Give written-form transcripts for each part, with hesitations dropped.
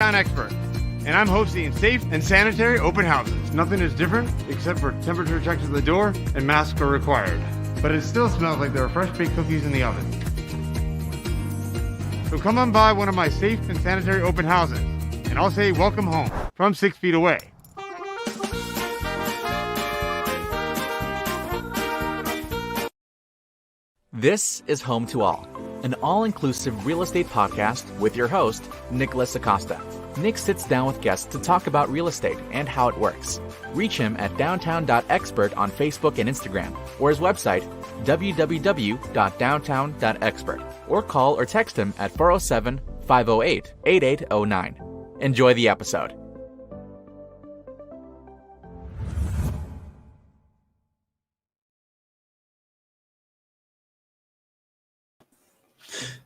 Downtown Expert, and I'm hosting safe and sanitary open houses. Nothing is different except for temperature checks at the door and masks are required. But it still smells like there are fresh baked cookies in the oven. So come on by one of my safe and sanitary open houses, and I'll say welcome home from 6 feet away. This is Home to All, an all-inclusive real estate podcast with your host, Nicholas Acosta. Nick sits down with guests to talk about real estate and how it works. Reach him at downtown.expert on Facebook and Instagram, or his website, www.downtown.expert, or call or text him at 407-508-8809. Enjoy the episode.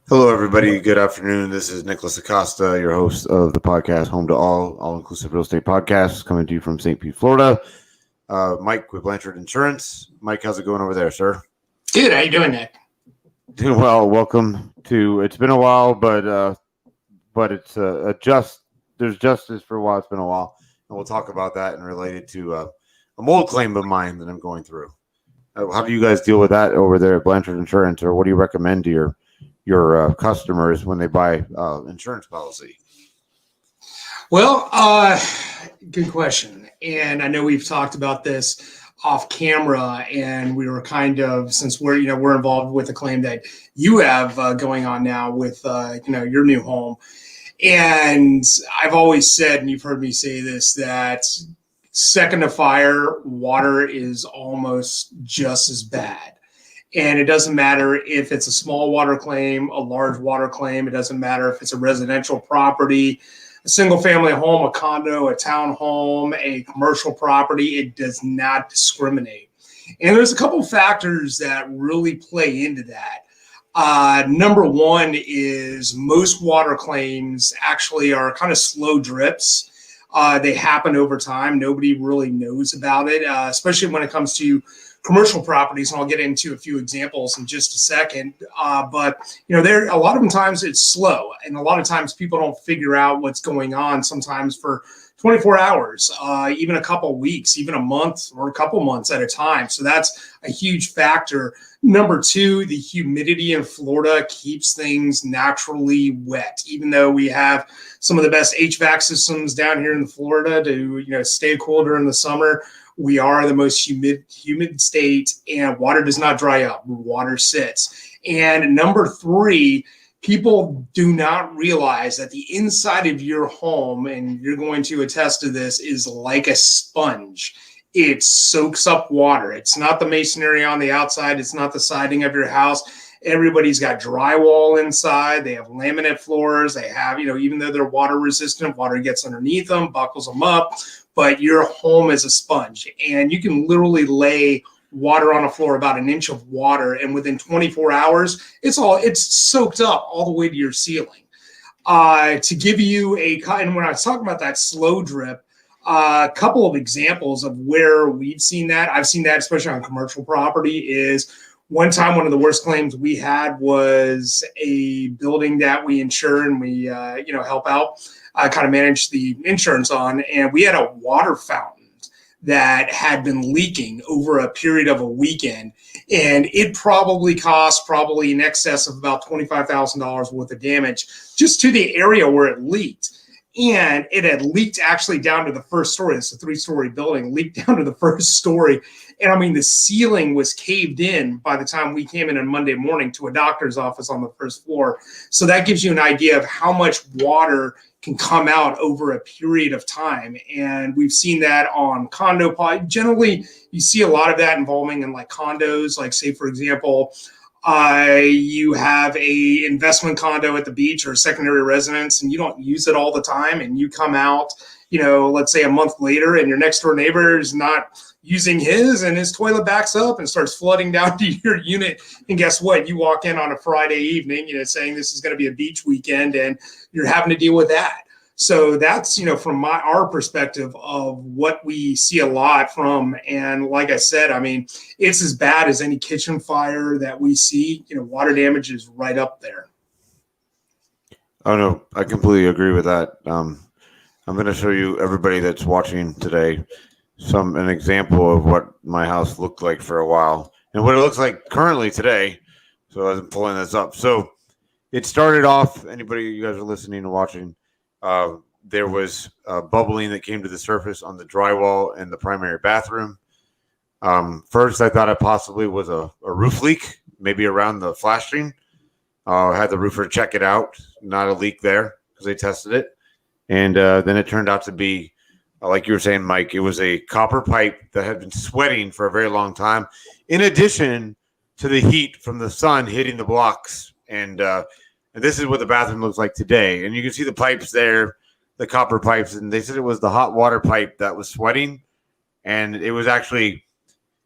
Hello, everybody. Good afternoon. This is Nicholas Acosta, your host of the podcast Home to All-Inclusive Real Estate Podcast, coming to you from St. Pete, Florida. Mike with Blanchard Insurance. Mike, how's it going over there, sir? Good. How you doing, Nick? Doing well. Welcome to. It's been a while, but it's there's justice for a while. It's been a while, and we'll talk about that and related to a mold claim of mine that I'm going through. How do you guys deal with that over there at Blanchard Insurance, or what do you recommend to your customers when they buy insurance policy? Well, good question. And I know we've talked about this off camera, and we were kind of, since we're involved with a claim that you have going on now with your new home. And I've always said, and you've heard me say this, that second to fire, water is almost just as bad. And it doesn't matter if it's a small water claim, a large water claim. It doesn't matter if it's a residential property, a single family home, a condo, a townhome, a commercial property. It does not discriminate. And there's a couple factors that really play into that. Number one is most water claims actually are kind of slow drips. They happen over time. Nobody really knows about it, especially when it comes to commercial properties, and I'll get into a few examples in just a second. But there a lot of times it's slow, and a lot of times people don't figure out what's going on. Sometimes for 24 hours, even a couple weeks, even a month or a couple months at a time. So that's a huge factor. Number two, the humidity in Florida keeps things naturally wet, even though we have some of the best HVAC systems down here in Florida to stay cool during the summer. We are the most humid state, and water does not dry up. Water sits. And number three, people do not realize that the inside of your home, and you're going to attest to this, is like a sponge. It soaks up water. It's not the masonry on the outside. It's not the siding of your house. Everybody's got drywall inside. They have laminate floors. They have, even though they're water resistant, water gets underneath them, buckles them up. But your home is a sponge, and you can literally lay water on a floor, about an inch of water, and within 24 hours, it's soaked up all the way to your ceiling. To give you and when I was talking about that slow drip, a couple of examples of where we've seen that, I've seen that especially on commercial property, is one time one of the worst claims we had was a building that we insure and we help out. I kind of managed the insurance on, and we had a water fountain that had been leaking over a period of a weekend, and it probably cost in excess of about $25,000 worth of damage just to the area where it leaked. And it had leaked actually down to the first story. It's a 3-story building, leaked down to the first story. And I mean, the ceiling was caved in by the time we came in on Monday morning to a doctor's office on the first floor. So that gives you an idea of how much water can come out over a period of time. And we've seen that on condo. Generally, you see a lot of that involving in like condos, like say, for example, you have a investment condo at the beach or a secondary residence, and you don't use it all the time, and you come out, let's say a month later, and your next door neighbor is not using his, and his toilet backs up and starts flooding down to your unit. And guess what? You walk in on a Friday evening, saying this is going to be a beach weekend, and you're having to deal with that. So that's, from our perspective of what we see a lot from. And like I said, I mean, it's as bad as any kitchen fire that we see. Water damage is right up there. Oh, no, I completely agree with that. I'm going to show you, everybody that's watching today, an example of what my house looked like for a while and what it looks like currently today. So as I'm pulling this up, so it started off. Anybody, you guys are listening and watching, there was bubbling that came to the surface on the drywall in the primary bathroom. First, I thought it possibly was a roof leak, maybe around the flashing. I had the roofer check it out. Not a leak there because they tested it. And then it turned out to be, like you were saying, Mike, it was a copper pipe that had been sweating for a very long time, in addition to the heat from the sun hitting the blocks. And this is what the bathroom looks like today. And you can see the pipes there, the copper pipes. And they said it was the hot water pipe that was sweating. And it was actually,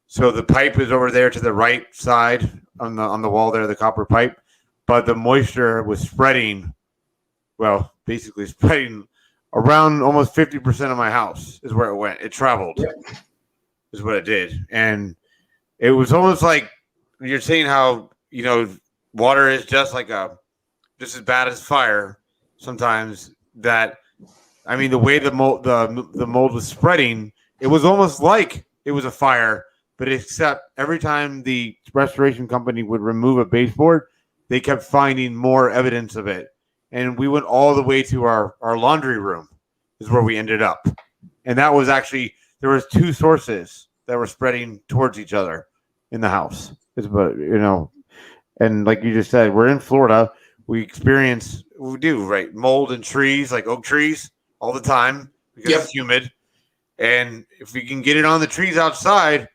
so the pipe is over there to the right side on the wall there, the copper pipe. But the moisture was spreading, well, basically spreading around almost 50% of my house is where it went. It traveled, is what it did. And it was almost like you're saying how, water is just as bad as fire sometimes. That, I mean, the way the mold was spreading, it was almost like it was a fire, but except every time the restoration company would remove a baseboard, they kept finding more evidence of it. And we went all the way to our laundry room is where we ended up. And that was actually, there was two sources that were spreading towards each other in the house. And like you just said, we're in Florida. We do, right? Mold in trees, like oak trees, all the time because it's humid. And if we can get it on the trees outside,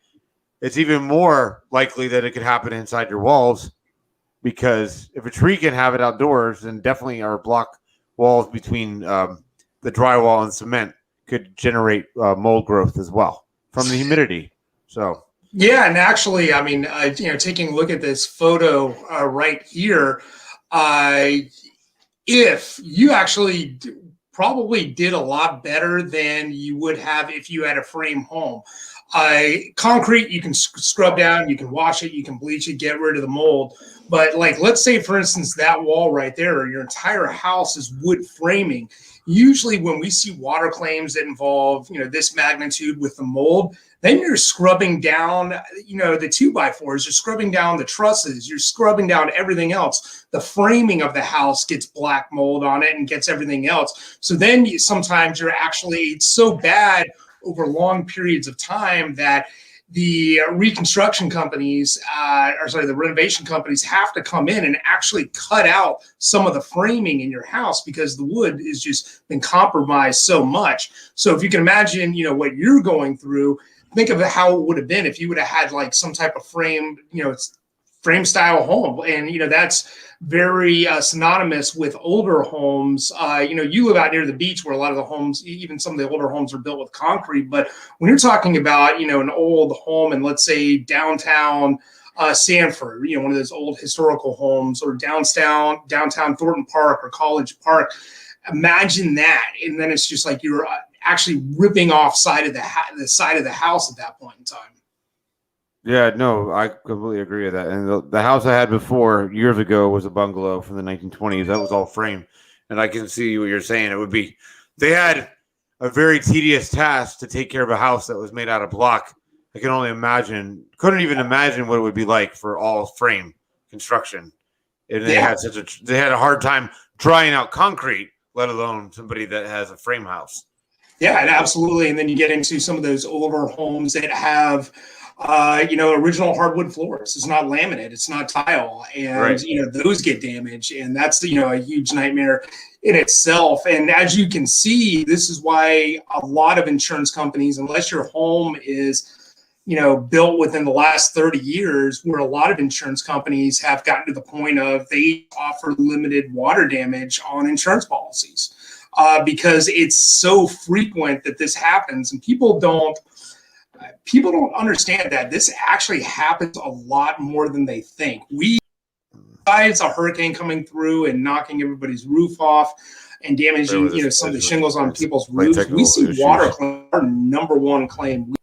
it's even more likely that it could happen inside your walls. Because if a tree can have it outdoors, then definitely our block walls between the drywall and cement could generate mold growth as well from the humidity. So yeah, and actually, I mean, taking a look at this photo right here, if you actually probably did a lot better than you would have if you had a frame home. Concrete, you can scrub down, you can wash it, you can bleach it, get rid of the mold. But let's say, for instance, that wall right there, your entire house is wood framing. Usually when we see water claims that involve, this magnitude with the mold, then you're scrubbing down, the 2x4s, you're scrubbing down the trusses, you're scrubbing down everything else. The framing of the house gets black mold on it and gets everything else. So then sometimes it's so bad over long periods of time that the reconstruction companies, the renovation companies have to come in and actually cut out some of the framing in your house because the wood has just been compromised so much. So if you can imagine, what you're going through, think of how it would have been if you would have had some type of frame style home. And, that's very synonymous with older homes. You live out near the beach where a lot of the homes, even some of the older homes, are built with concrete. But when you're talking about, an old home in, let's say, downtown Sanford, one of those old historical homes, or downtown Thornton Park or College Park, imagine that. And then it's just like you're actually ripping off the side of the house at that point in time. Yeah, no, I completely agree with that. And the house I had before years ago was a bungalow from the 1920s. That was all frame. And I can see what you're saying. They had a very tedious task to take care of a house that was made out of block. I couldn't even imagine what it would be like for all frame construction. And they had a hard time drying out concrete, let alone somebody that has a frame house. Yeah, and absolutely. And then you get into some of those older homes that have original hardwood floors. It's not laminate, it's not tile, and right. Those get damaged, and that's a huge nightmare in itself. And as you can see, this is why a lot of insurance companies, unless your home is built within the last 30 years, where a lot of insurance companies have gotten to the point of they offer limited water damage on insurance policies because it's so frequent that this happens, and people don't understand that this actually happens a lot more than they think. Besides a hurricane coming through and knocking everybody's roof off and damaging, some of the shingles on people's roofs, we see water claim our number one claim.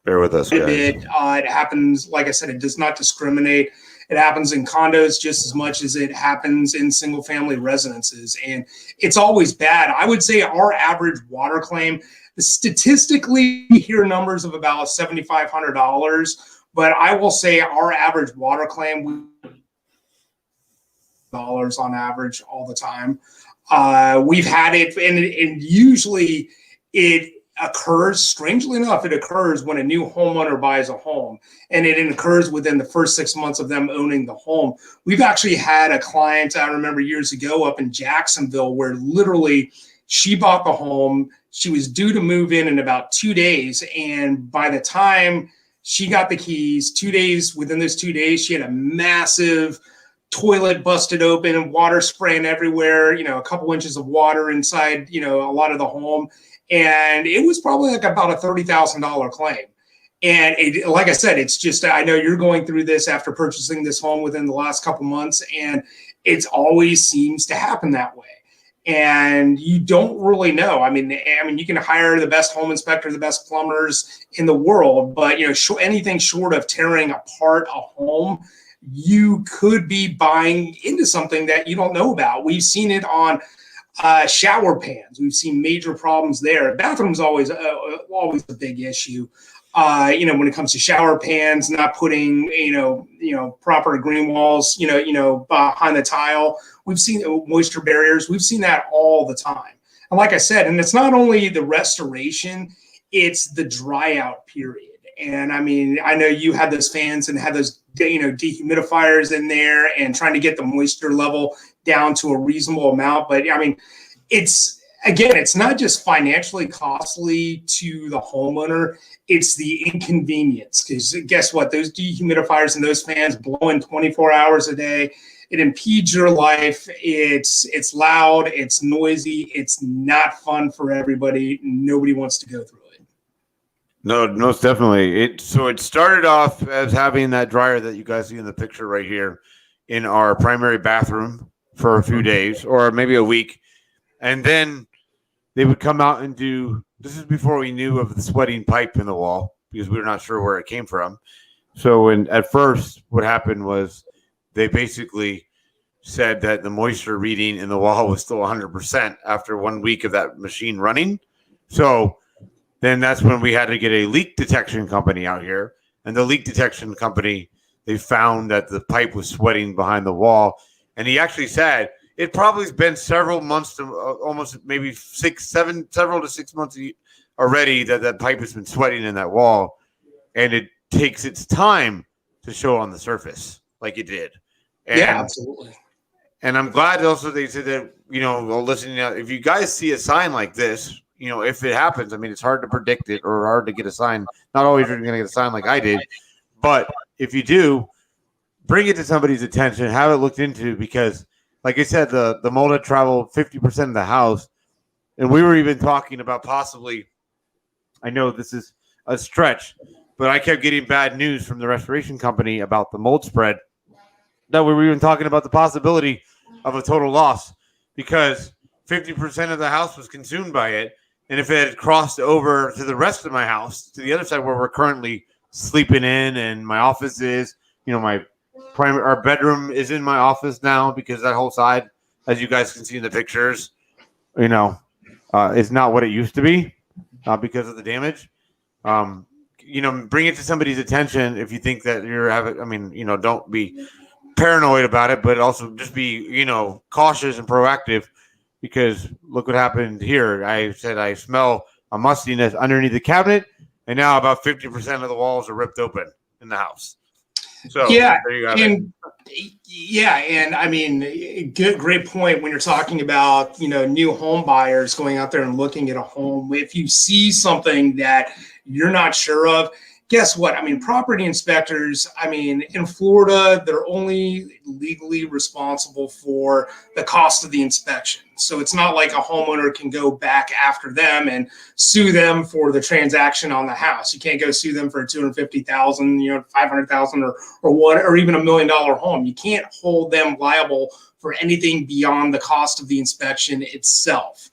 Bear with us, guys. It happens, like I said, it does not discriminate. It happens in condos just as much as it happens in single family residences. And it's always bad. I would say our average water claim, statistically, we hear numbers of about $7,500, but I will say our average water claim, dollars on average all the time. We've had it, and usually it occurs, strangely enough, it occurs when a new homeowner buys a home, and it occurs within the first 6 months of them owning the home. We've actually had a client, I remember years ago, up in Jacksonville, where literally she bought the home. She was due to move in about 2 days, and by the time she got the keys, within those 2 days, she had a massive toilet busted open and water spraying everywhere, a couple inches of water inside, a lot of the home. And it was probably like about a $30,000 claim. And like I said, it's just, I know you're going through this after purchasing this home within the last couple months, and it always seems to happen that way. And you don't really know. I mean, you can hire the best home inspector, the best plumbers in the world, but anything short of tearing apart a home, you could be buying into something that you don't know about. We've seen it on shower pans. We've seen major problems there. Bathrooms always a big issue. When it comes to shower pans, not putting proper green walls, behind the tile. We've seen moisture barriers. We've seen that all the time. And like I said, and it's not only the restoration, it's the dry out period. And I mean, I know you had those fans and had those, dehumidifiers in there and trying to get the moisture level down to a reasonable amount. But I mean, it's not just financially costly to the homeowner, it's the inconvenience. Because guess what? Those dehumidifiers and those fans blowing 24 hours a day, it impedes your life. It's loud, it's noisy, it's not fun for everybody. Nobody wants to go through it. No, most definitely. It started off as having that dryer that you guys see in the picture right here in our primary bathroom for a few days or maybe a week. And then they would come out and this is before we knew of the sweating pipe in the wall because we were not sure where it came from. So at first what happened was they basically said that the moisture reading in the wall was still 100% after 1 week of that machine running. So then that's when we had to get a leak detection company out here. And the leak detection company, they found that the pipe was sweating behind the wall. And he actually said it probably has been several months to almost maybe several to 6 months already that pipe has been sweating in that wall. And it takes its time to show on the surface like it did. And, yeah, absolutely. And I'm glad also they said that, listening, if you guys see a sign like this, if it happens, I mean, it's hard to predict it or hard to get a sign. Not always you're going to get a sign like I did. But if you do, bring it to somebody's attention, have it looked into because, like I said, the mold had traveled 50% of the house. And we were even talking about possibly, I know this is a stretch, but I kept getting bad news from the restoration company about the mold spread. That we were even talking about the possibility of a total loss because 50% of the house was consumed by it. And if it had crossed over to the rest of my house, to the other side where we're currently sleeping in and my office is, our bedroom is in my office now because that whole side, as you guys can see in the pictures, is not what it used to be because of the damage. Bring it to somebody's attention if you think that you're having, don't be paranoid about it, but also just be, cautious and proactive. Because look what happened here. I said I smell a mustiness underneath the cabinet, and now about 50% of the walls are ripped open in the house. So yeah, there you go. And I mean, great point when you're talking about new home buyers going out there and looking at a home. If you see something that you're not sure of, guess what? I mean, property inspectors, in Florida, they're only legally responsible for the cost of the inspection. So it's not like a homeowner can go back after them and sue them for the transaction on the house. You can't go sue them for $250,000, $500,000 or what, or even $1 million home. You can't hold them liable for anything beyond the cost of the inspection itself.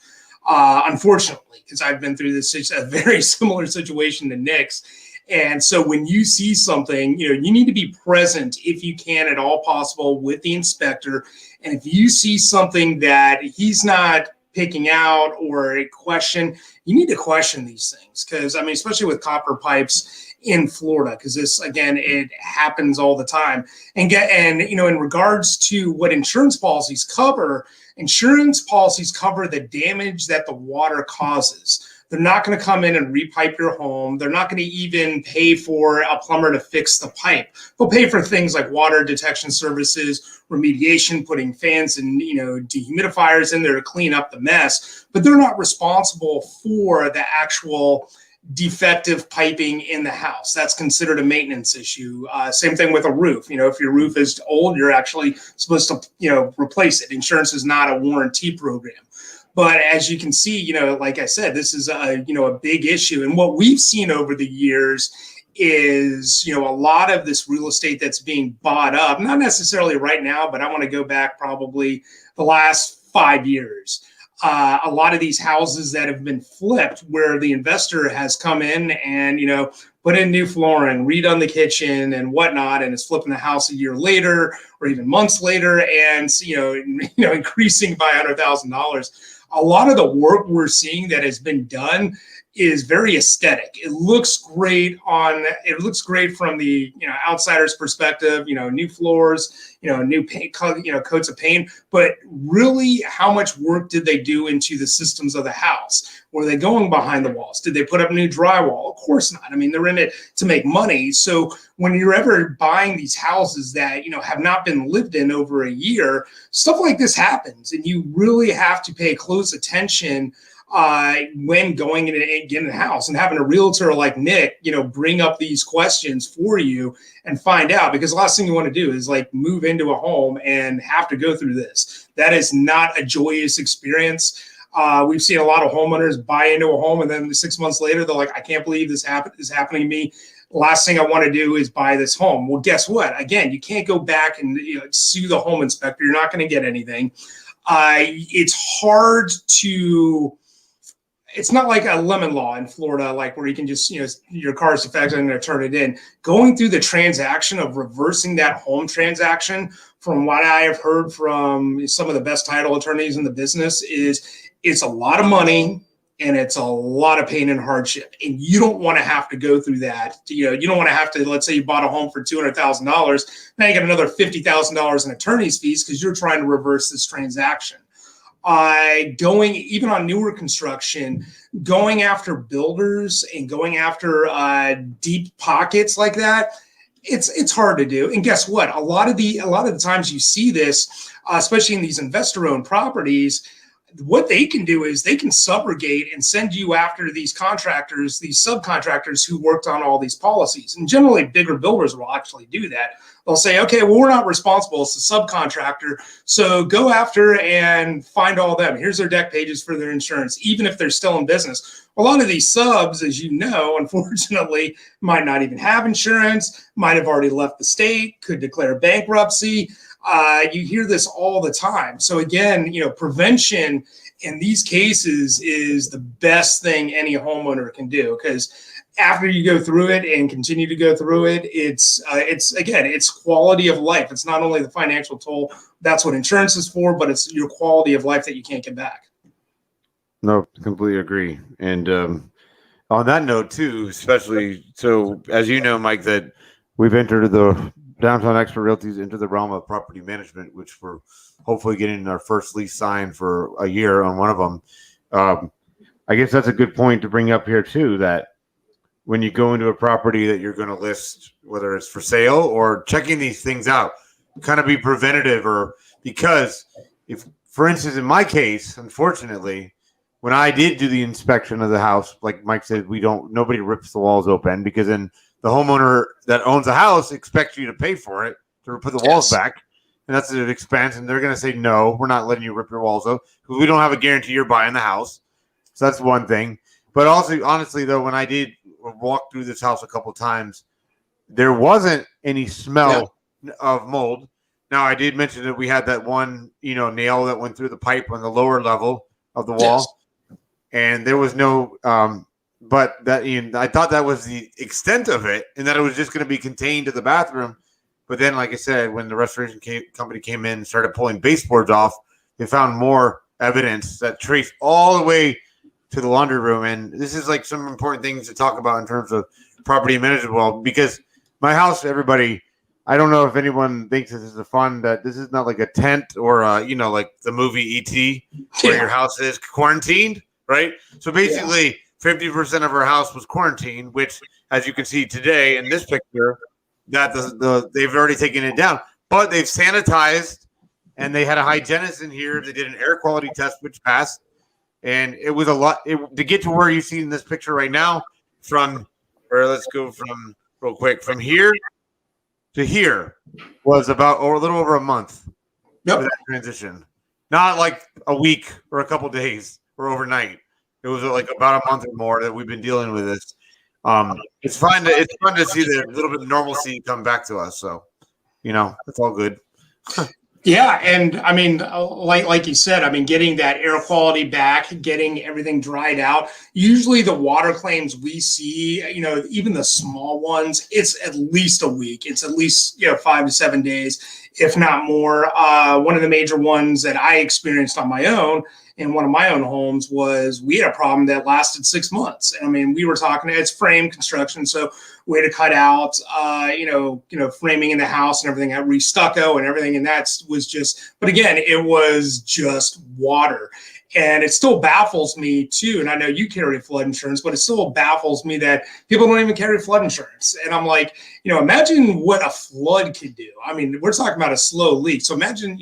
Unfortunately, because I've been through a very similar situation to Nick's. And so when you see something, you need to be present if you can at all possible with the inspector. And if you see something that he's not picking out or a question, you need to question these things. Because, I mean, especially with copper pipes in Florida, because this, again, it happens all the time. And in regards to what insurance policies cover the damage that the water causes. They're not going to come in and repipe your home. They're not going to even pay for a plumber to fix the pipe. They'll pay for things like water detection services, remediation, putting fans and dehumidifiers in there to clean up the mess. But they're not responsible for the actual defective piping in the house. That's considered a maintenance issue. Same thing with a roof. If your roof is old, you're actually supposed to replace it. Insurance is not a warranty program. But as you can see, like I said, this is a big issue. And what we've seen over the years is, a lot of this real estate that's being bought up, not necessarily right now, but I want to go back probably the last 5 years. A lot of these houses that have been flipped where the investor has come in and, put in new flooring, redone the kitchen and whatnot, and is flipping the house a year later or even months later and, increasing by $100,000. A lot of the work we're seeing that has been done is very aesthetic. It looks great from the outsider's perspective, new floors, new paint, coats of paint, but really how much work did they do into the systems of the house? Were they going behind the walls? Did they put up new drywall? Of course not. I mean, they're in it to make money. So when you're ever buying these houses that, have not been lived in over a year, stuff like this happens, and you really have to pay close attention when going in and getting a house, and having a realtor like Nick, bring up these questions for you and find out, because the last thing you want to do is like move into a home and have to go through this. That is not a joyous experience. We've seen a lot of homeowners buy into a home and then 6 months later, they're like, I can't believe this is happening to me. Last thing I want to do is buy this home. Well, guess what? Again, you can't go back and sue the home inspector. You're not going to get anything. It's hard to... It's not like a lemon law in Florida, like where you can just, your car is defective and they're turn it in. Going through the transaction of reversing that home transaction, from what I have heard from some of the best title attorneys in the business, is it's a lot of money and it's a lot of pain and hardship. And you don't want to have to go through that. You don't want to have to, let's say you bought a home for $200,000. Now you got another $50,000 in attorney's fees because you're trying to reverse this transaction. Going even on newer construction, going after builders and going after deep pockets like that, it's hard to do. And guess what? A lot of the times you see this, especially in these investor-owned properties, what they can do is they can subrogate and send you after these contractors, these subcontractors who worked on all these policies. And generally, bigger builders will actually do that. They'll say, okay, well, we're not responsible. It's a subcontractor. So go after and find all them. Here's their deck pages for their insurance, even if they're still in business. A lot of these subs, as you know, unfortunately, might not even have insurance, might have already left the state, could declare bankruptcy. You hear this all the time. So again, prevention in these cases is the best thing any homeowner can do, because after you go through it and continue to go through it, it's quality of life. It's not only the financial toll. That's what insurance is for, but it's your quality of life that you can't get back. No, completely agree. And on that note too, especially, so as you know, Mike, that we've entered the Downtown Expert Realties into the realm of property management, which we're hopefully getting our first lease signed for a year on one of them. I guess that's a good point to bring up here too, that when you go into a property that you're going to list, whether it's for sale or checking these things out, kind of be preventative, or because if, for instance, in my case, unfortunately, when I did do the inspection of the house, like Mike said, nobody rips the walls open, because then the homeowner that owns the house expects you to pay for it to put the walls back. And that's an expense. And they're going to say, no, we're not letting you rip your walls up because we don't have a guarantee you're buying the house. So that's one thing. But also, honestly, though, when I did walk through this house a couple of times, there wasn't any smell of mold. Now, I did mention that we had that one, nail that went through the pipe on the lower level of the wall. Yes. And there was no but that I thought that was the extent of it, and that it was just going to be contained to the bathroom. But then, like I said, when the restoration company came in and started pulling baseboards off, they found more evidence that traced all the way to the laundry room. And this is like some important things to talk about in terms of property management, because my house, everybody, I don't know if anyone thinks this is that this is not like a tent or like the movie E.T. where your house is quarantined, right? So basically 50% of our house was quarantined, which, as you can see today in this picture, that they've already taken it down, but they've sanitized, and they had a hygienist in here. They did an air quality test, which passed, and it was a lot to get to where you see in this picture right now. Let's go from real quick from here to here was about a little over a month. For that transition, not like a week or a couple days or overnight. It was like about a month or more that we've been dealing with this. It's fun to see the little bit of normalcy come back to us. So, it's all good. Yeah, and I mean, like you said, I mean, getting that air quality back, getting everything dried out. Usually, the water claims we see, even the small ones, it's at least a week. It's at least 5 to 7 days, if not more. One of the major ones that I experienced on my own in one of my own homes was we had a problem that lasted 6 months. I mean, we were talking, it's frame construction, so we had to cut out, framing in the house and everything, re-stucco and everything, and that was just. But again, it was just water, and it still baffles me too. And I know you carry flood insurance, but it still baffles me that people don't even carry flood insurance. And I'm like, imagine what a flood could do. I mean, we're talking about a slow leak, so imagine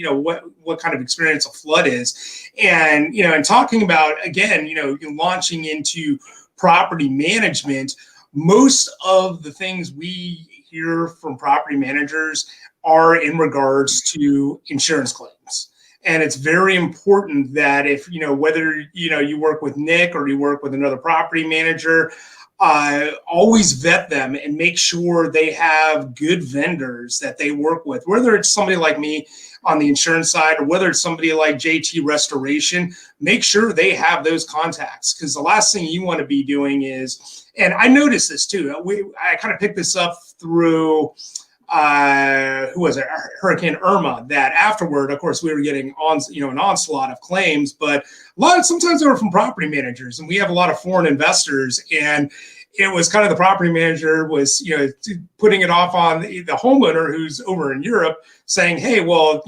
what kind of experience a flood is, and and talking about again, launching into property management. Most of the things we hear from property managers are in regards to insurance claims. And it's very important that if, whether, you work with Nick or you work with another property manager, always vet them and make sure they have good vendors that they work with, whether it's somebody like me on the insurance side or whether it's somebody like JT Restoration. Make sure they have those contacts, because the last thing you want to be doing is, and I noticed this too, I kind of picked this up through who was it, Hurricane Irma, that afterward, of course, we were getting an onslaught of claims, but sometimes they were from property managers, and we have a lot of foreign investors, and it was kind of the property manager was, putting it off on the homeowner who's over in Europe, saying, hey, well,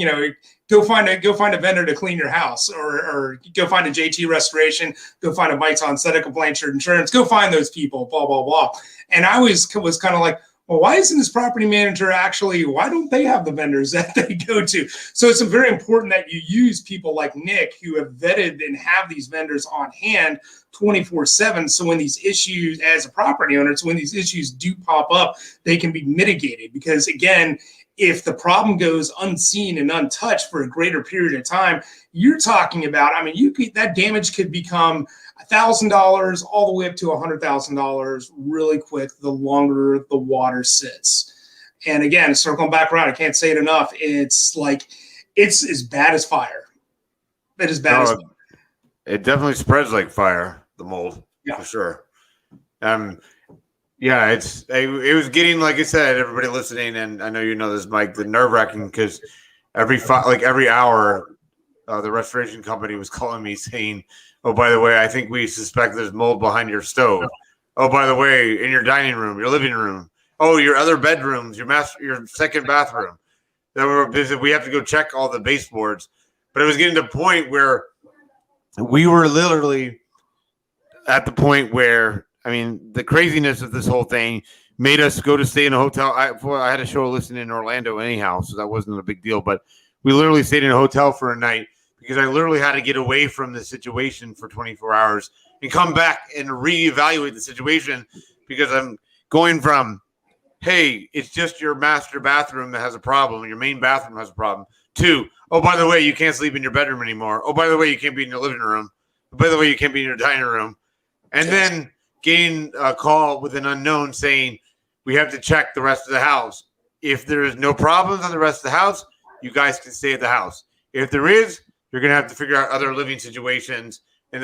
go find a vendor to clean your house, or go find a JT Restoration, go find a Mike's on Seneca Blanchard Insurance, go find those people, blah, blah, blah. And I was kind of like, well, why isn't this property manager why don't they have the vendors that they go to? So it's very important that you use people like Nick who have vetted and have these vendors on hand 24/7. So when these issues, as a property owner, when these issues do pop up, they can be mitigated. Because again, if the problem goes unseen and untouched for a greater period of time, you're talking about, that damage could become $1,000 all the way up to $100,000 really quick the longer the water sits. And again, circling back around, I can't say it enough. It's like, it's as bad as fire. It is bad as fire. It definitely spreads like fire, the mold, for sure. It was getting, like I said, everybody listening, and I know you know this, Mike, the nerve-wracking, because every hour, the restoration company was calling me saying, oh, by the way, I think we suspect there's mold behind your stove. Oh, by the way, in your dining room, your living room. Oh, your other bedrooms, your second bathroom. We have to go check all the baseboards. But it was getting to a point where we were literally at the point where, the craziness of this whole thing made us go to stay in a hotel. I had a show listed in Orlando anyhow, so that wasn't a big deal. But we literally stayed in a hotel for a night because I literally had to get away from the situation for 24 hours and come back and reevaluate the situation, because I'm going from, hey, it's just your master bathroom that has a problem, your main bathroom has a problem, to, oh, by the way, you can't sleep in your bedroom anymore. Oh, by the way, you can't be in your living room. Oh, by the way, you can't be in your dining room. And then getting a call with an unknown saying, we have to check the rest of the house. If there is no problems on the rest of the house, you guys can stay at the house. If there is, you're going to have to figure out other living situations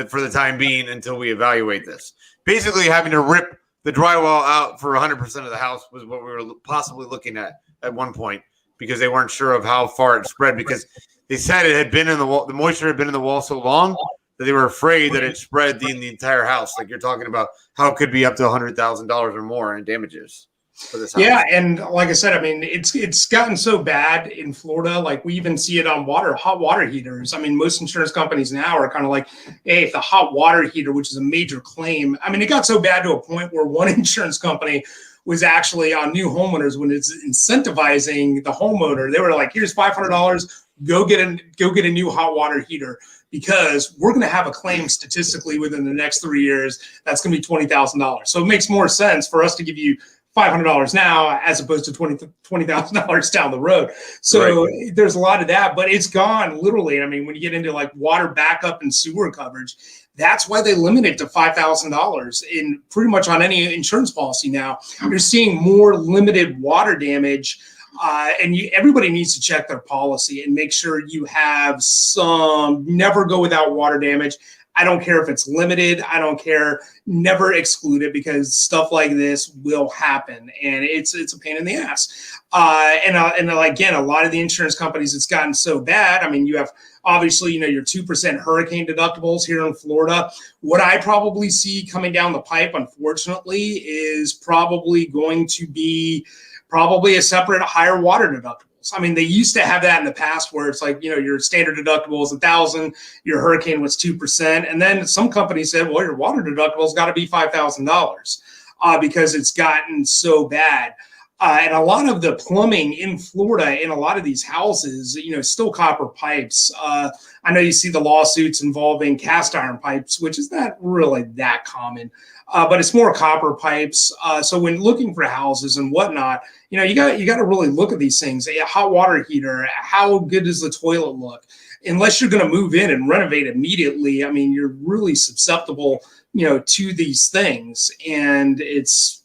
for the time being until we evaluate this. Basically, having to rip the drywall out for 100% of the house was what we were possibly looking at one point, because they weren't sure of how far it spread, because they said it had been in the wall. The moisture had been in the wall so long that they were afraid that it spread in the entire house. Like you're talking about how it could be up to $100,000 or more in damages for this house. Yeah, and like I said, I mean, it's gotten so bad in Florida. Like we even see it on hot water heaters. I mean, most insurance companies now are kind of like, hey, if the hot water heater, which is a major claim, I mean, it got so bad to a point where one insurance company was actually on new homeowners, when it's incentivizing the homeowner, they were like, here's $500, go get a new hot water heater, because we're going to have a claim statistically within the next 3 years that's going to be $20,000. So it makes more sense for us to give you $500 now as opposed to $20,000 down the road. So There's a lot of that, but it's gone literally. I mean, when you get into like water backup and sewer coverage, that's why they limit it to $5,000 in pretty much on any insurance policy now. You're seeing more limited water damage, and everybody needs to check their policy and make sure you have some. Never go without water damage. I don't care if it's limited. I don't care. Never exclude it, because stuff like this will happen, and it's a pain in the ass. And again, a lot of the insurance companies, it's gotten so bad. I mean, you have obviously, your 2% hurricane deductibles here in Florida. What I probably see coming down the pipe, unfortunately, is probably going to be a separate higher water deductible. I mean, they used to have that in the past where it's like, your standard deductible is $1,000, your hurricane was 2%. And then some companies said, well, your water deductible's got to be $5,000 because it's gotten so bad. And a lot of the plumbing in Florida in a lot of these houses, still copper pipes. I know you see the lawsuits involving cast iron pipes, which is not really that common, but it's more copper pipes. So when looking for houses and whatnot, you got to really look at these things. A hot water heater, how good does the toilet look? Unless you're going to move in and renovate immediately, I mean, you're really susceptible, to these things, and it's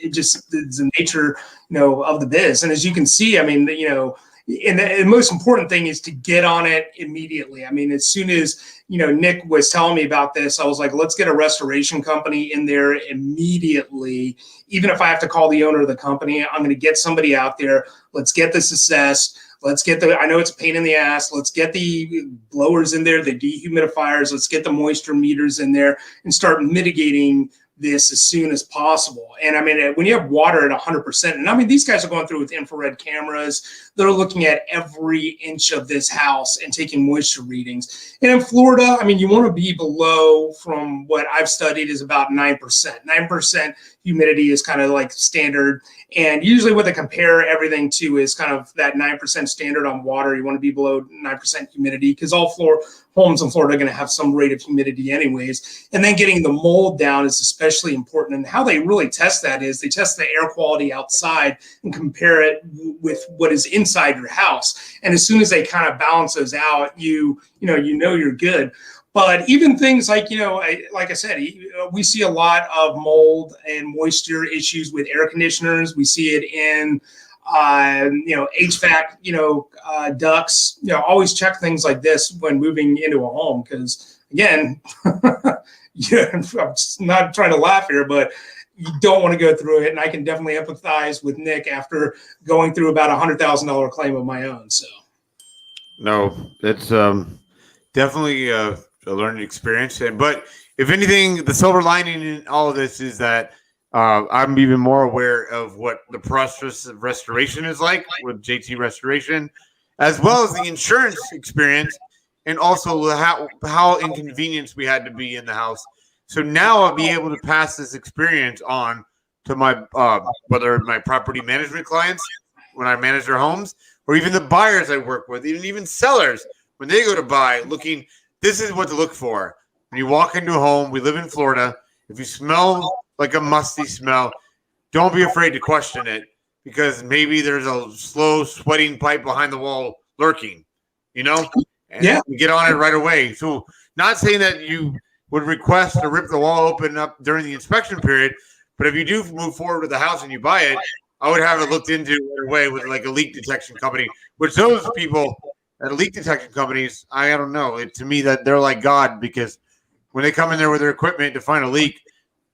the nature, of the biz. And as you can see, I mean, and the most important thing is to get on it immediately. I mean, as soon as, Nick was telling me about this, I was like, let's get a restoration company in there immediately. Even if I have to call the owner of the company, I'm going to get somebody out there. Let's get this assessed. Let's get I know it's a pain in the ass. Let's get the blowers in there, the dehumidifiers. Let's get the moisture meters in there and start mitigating this as soon as possible. And I mean, when you have water at 100%, and I mean, these guys are going through with infrared cameras. They're looking at every inch of this house and taking moisture readings. And in Florida, I mean, you want to be below, from what I've studied, is about 9%. 9% humidity is kind of like standard. And usually what they compare everything to is kind of that 9% standard on water. You want to be below 9% humidity, because all homes in Florida are going to have some rate of humidity anyways. And then getting the mold down is especially important. And how they really test that is they test the air quality outside and compare it with what is inside your house. And as soon as they kind of balance those out, you're good. But even things like, like I said, we see a lot of mold and moisture issues with air conditioners. We see it in HVAC, ducts. Always check things like this when moving into a home, because again, I'm not trying to laugh here, but you don't want to go through it. And I can definitely empathize with Nick after going through about $100,000 claim of my own. So, no, it's definitely a learning experience. But if anything, the silver lining in all of this is that I'm even more aware of what the process of restoration is like with JT Restoration, as well as the insurance experience, and also how inconvenienced we had to be in the house. So now I'll be able to pass this experience on to my whether my property management clients when I manage their homes, or even the buyers I work with, even sellers when they go to buy, looking. This is what to look for. When you walk into a home, we live in Florida. If you smell like a musty smell, don't be afraid to question it, because maybe there's a slow sweating pipe behind the wall lurking, and you get on it right away. So not saying that you would request to rip the wall open up during the inspection period, but if you do move forward with the house and you buy it, I would have it looked into right away with like a leak detection company, which those people at leak detection companies, I don't know. To me, that they're like God, because when they come in there with their equipment to find a leak,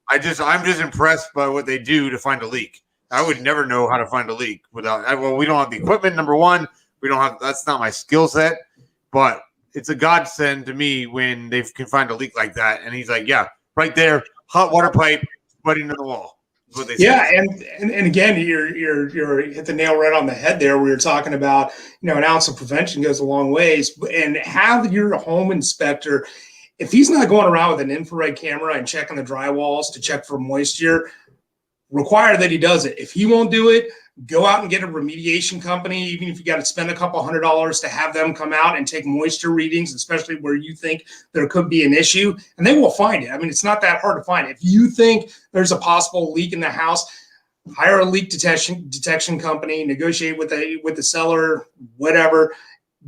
I'm just impressed by what they do to find a leak. I would never know how to find a leak without. Well, we don't have the equipment. Number one, we don't have. That's not my skill set. But it's a godsend to me when they can find a leak like that. And he's like, "Yeah, right there, hot water pipe butting in the wall." Is what they say. Yeah, and again, you're hit the nail right on the head there. We were talking about, an ounce of prevention goes a long ways, and have your home inspector, if he's not going around with an infrared camera and checking the drywalls to check for moisture, require that he does it. If he won't do it, go out and get a remediation company, even if you got to spend a couple $100 to have them come out and take moisture readings, especially where you think there could be an issue, and they will find it. I mean, it's not that hard to find. If you think there's a possible leak in the house, hire a leak detection company, negotiate with the seller, whatever.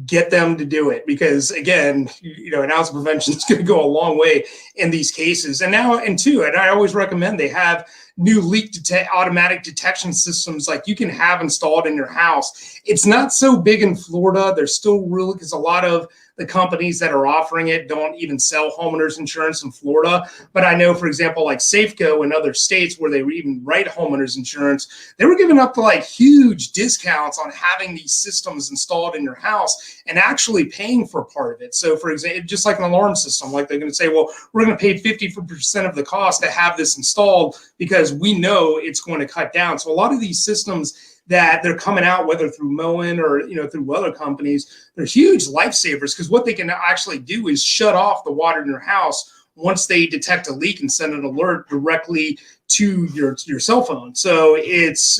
Get them to do it, because again, an ounce of prevention is going to go a long way in these cases. And I always recommend they have new leak automatic detection systems like you can have installed in your house. It's not so big in Florida. There's still really, because a lot of the companies that are offering it don't even sell homeowners insurance in Florida. But I know, for example, like Safeco in other states where they even write homeowners insurance, they were giving up to like huge discounts on having these systems installed in your house and actually paying for part of it. So for example, just like an alarm system, like they're going to say, well, we're going to pay 50% of the cost to have this installed because we know it's going to cut down. So a lot of these systems that they're coming out, whether through Moen or through other companies, they're huge lifesavers, because what they can actually do is shut off the water in your house once they detect a leak and send an alert directly to your cell phone. So it's,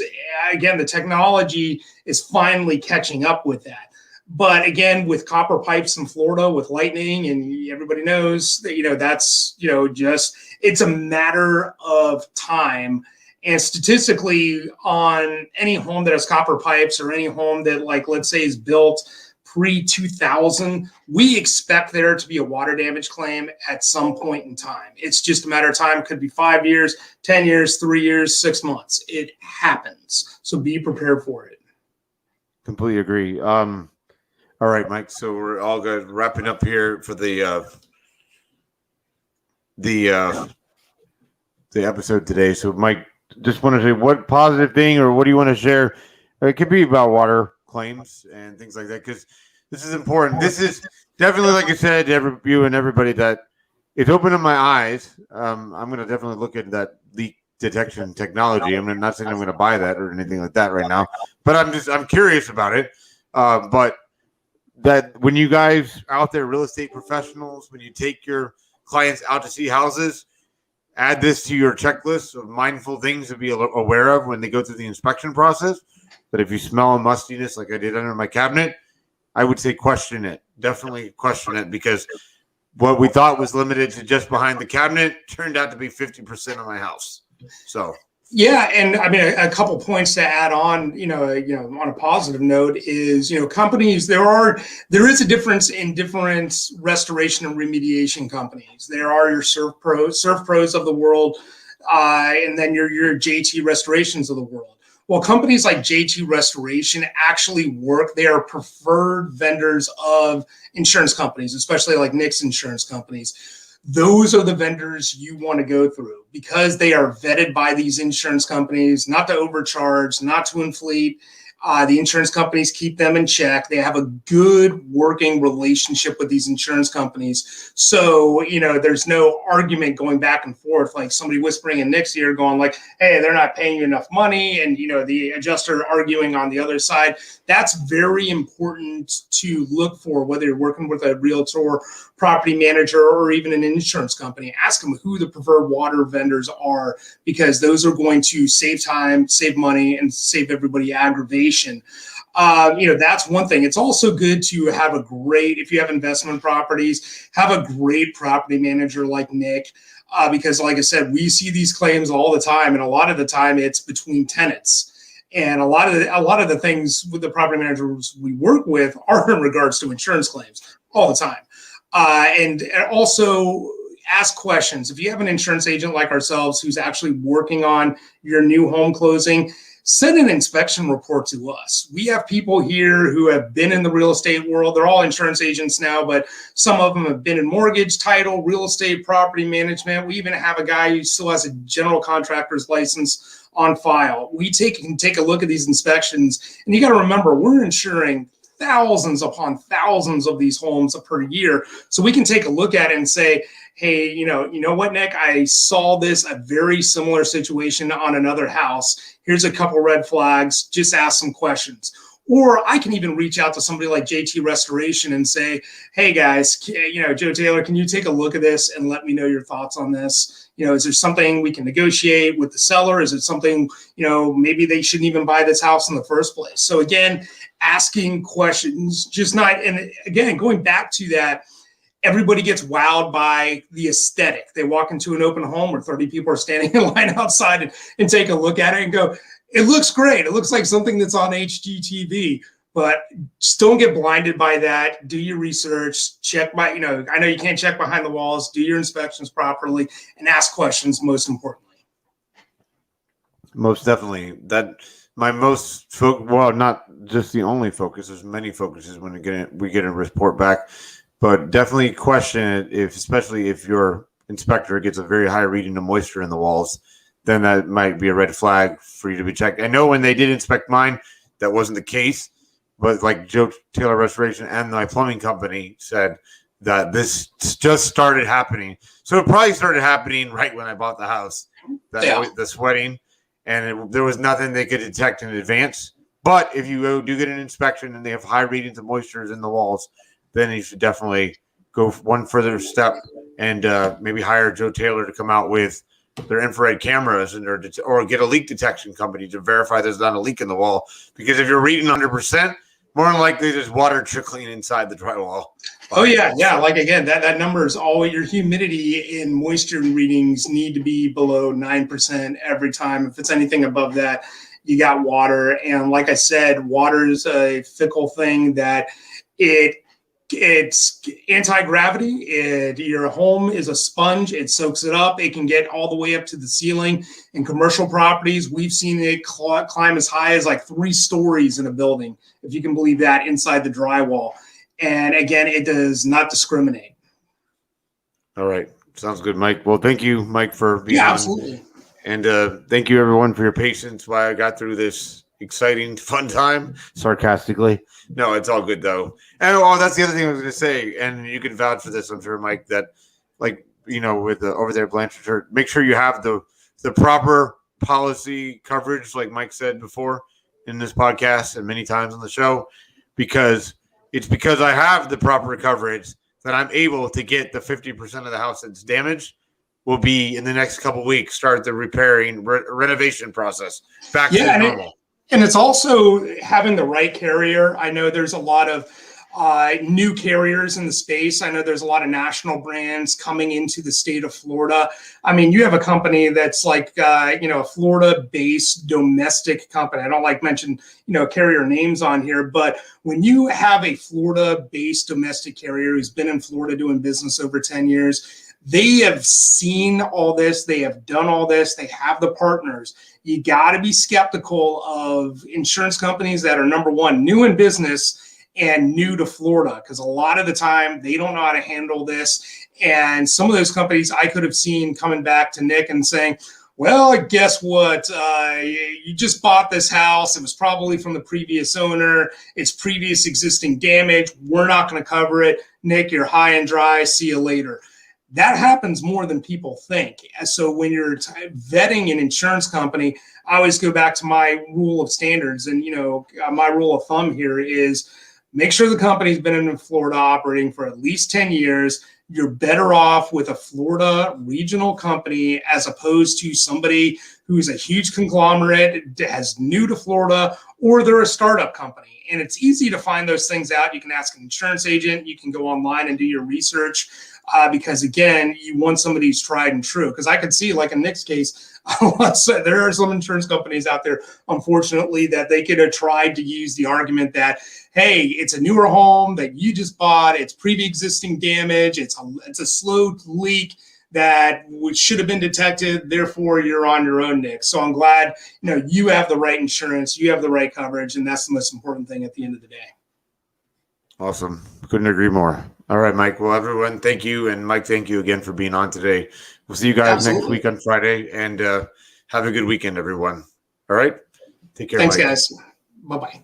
again, the technology is finally catching up with that. But again, with copper pipes in Florida, with lightning, and everybody knows that, that's, just, it's a matter of time. And statistically, on any home that has copper pipes or any home that, like, let's say is built pre-2000, we expect there to be a water damage claim at some point in time. It's just a matter of time. It could be 5 years, 10 years, 3 years, 6 months. It happens. So be prepared for it. Completely agree. All right, Mike. So we're all good. Wrapping up here for the episode today. So, Mike, just want to say, what positive thing or what do you want to share? It could be about water claims and things like that, because this is important. This is definitely, like I said to you and everybody, that it's opening my eyes. I'm going to definitely look at that leak detection technology. I'm not saying I'm going to buy that or anything like that right now, but I'm curious about it. But that when you guys out there, real estate professionals, when you take your clients out to see houses, add this to your checklist of mindful things to be aware of when they go through the inspection process. But if you smell a mustiness like I did under my cabinet, I would say question it. Definitely question it, because what we thought was limited to just behind the cabinet turned out to be 50% of my house. So yeah, and I mean, a couple points to add on, on a positive note is, companies, there is a difference in different restoration and remediation companies. There are your Surf Pros of the world, and then your JT Restorations of the world. Well, companies like JT Restoration actually work. They are preferred vendors of insurance companies, especially like Nick's insurance companies. Those are the vendors you want to go through, because they are vetted by these insurance companies, not to overcharge, not to inflate. The insurance companies keep them in check. They have a good working relationship with these insurance companies. So, there's no argument going back and forth, like somebody whispering in Nick's ear going like, hey, they're not paying you enough money. And, the adjuster arguing on the other side. That's very important to look for, whether you're working with a realtor, property manager, or even an insurance company. Ask them who the preferred water vendors are, because those are going to save time, save money, and save everybody aggravation. That's one thing. It's also good to have if you have investment properties, have a great property manager like Nick, because like I said, we see these claims all the time, and a lot of the time it's between tenants. And a lot of the things with the property managers we work with are in regards to insurance claims all the time. And also ask questions. If you have an insurance agent like ourselves who's actually working on your new home closing, send an inspection report to us. We have people here who have been in the real estate world. They're all insurance agents now, but some of them have been in mortgage, title, real estate, property management. We even have a guy who still has a general contractor's license on file. We can take a look at these inspections, and you got to remember, we're insuring thousands upon thousands of these homes per year. So we can take a look at it and say, hey, you know what, Nick, I saw a very similar situation on another house. Here's a couple red flags, just ask some questions. Or I can even reach out to somebody like JT Restoration and say, hey guys, Joe Taylor, can you take a look at this and let me know your thoughts on this? Is there something we can negotiate with the seller? Is it something, maybe they shouldn't even buy this house in the first place? So again, asking questions, and again, going back to that, everybody gets wowed by the aesthetic. They walk into an open home where 30 people are standing in line outside and take a look at it and go, it looks great. It looks like something that's on HGTV, but just don't get blinded by that. Do your research, I know you can't check behind the walls, do your inspections properly, and ask questions most importantly. Most definitely. My not just the only focus, there's many focuses when we get a report back, but definitely question it, especially if your inspector gets a very high reading of moisture in the walls, then that might be a red flag for you to be checked. I know when they did inspect mine, that wasn't the case, but like Joe Taylor Restoration and my plumbing company said that this just started happening. So it probably started happening right when I bought the house, the sweating, and there was nothing they could detect in advance. But if you do get an inspection and they have high readings of moisture in the walls, then you should definitely go one further step and maybe hire Joe Taylor to come out with their infrared cameras or get a leak detection company to verify there's not a leak in the wall. Because if you're reading 100%, more than likely there's water trickling inside the drywall. Oh yeah. Like again, that number is always your humidity and moisture readings need to be below 9% every time. If it's anything above that, you got water. And like I said, water is a fickle thing that it's anti-gravity. Your home is a sponge. It soaks it up. It can get all the way up to the ceiling. In commercial properties, we've seen it climb as high as like 3 stories in a building, if you can believe that, inside the drywall. And again, it does not discriminate. All right. Sounds good, Mike. Well, thank you, Mike, for being on. Absolutely. And thank you, everyone, for your patience while I got through this exciting, fun time. Sarcastically. No, it's all good, though. And that's the other thing I was going to say, and you can vouch for this, I'm sure, Mike, that, with over there at Blanchard, make sure you have the proper policy coverage, like Mike said before in this podcast and many times on the show, because I have the proper coverage that I'm able to get the 50% of the house that's damaged will be in the next couple of weeks, start the renovation process back to normal. And it's also having the right carrier. I know there's a lot of new carriers in the space. I know there's a lot of national brands coming into the state of Florida. I mean, you have a company that's like, a Florida-based domestic company. I don't like mention, carrier names on here, but when you have a Florida-based domestic carrier who's been in Florida doing business over 10 years, they have seen all this. They have done all this. They have the partners. You got to be skeptical of insurance companies that are, number one, new in business and new to Florida, because a lot of the time they don't know how to handle this. And some of those companies I could have seen coming back to Nick and saying, well, guess what? You just bought this house. It was probably from the previous owner. It's previous existing damage. We're not going to cover it. Nick, you're high and dry. See you later. That happens more than people think. So when you're vetting an insurance company, I always go back to my rule of standards. And, my rule of thumb here is make sure the company's been in Florida operating for at least 10 years. You're better off with a Florida regional company as opposed to somebody who's a huge conglomerate, has new to Florida, or they're a startup company. And it's easy to find those things out. You can ask an insurance agent. You can go online and do your research. Because again, you want somebody who's tried and true. Because I could see, like in Nick's case, there are some insurance companies out there, unfortunately, that they could have tried to use the argument that, hey, it's a newer home that you just bought, it's pre-existing damage, it's a slow leak. that should have been detected. Therefore, you're on your own, Nick. So I'm glad, you have the right insurance, you have the right coverage, and that's the most important thing at the end of the day. Awesome. Couldn't agree more. All right, Mike. Well, everyone, thank you. And Mike, thank you again for being on today. We'll see you guys next week on Friday, and have a good weekend, everyone. All right. Take care. Thanks, Mike. guys. Bye-bye.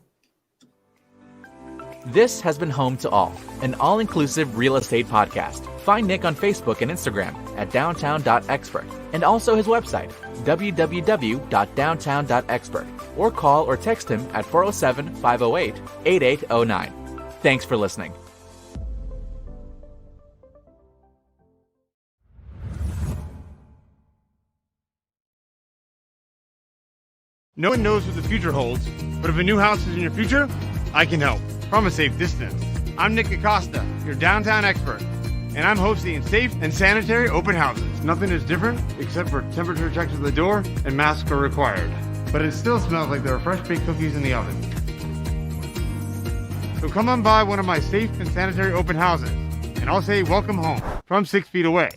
This has been Home to All, an all-inclusive real estate podcast. Find Nick on Facebook and Instagram at downtown.expert, and also his website, www.downtown.expert, or call or text him at 407-508-8809. Thanks for listening. No one knows what the future holds, but if a new house is in your future, I can help from a safe distance. I'm Nick Acosta, your downtown expert, and I'm hosting safe and sanitary open houses. Nothing is different except for temperature checks at the door and masks are required. But it still smells like there are fresh baked cookies in the oven. So come on by one of my safe and sanitary open houses, and I'll say welcome home from 6 feet away.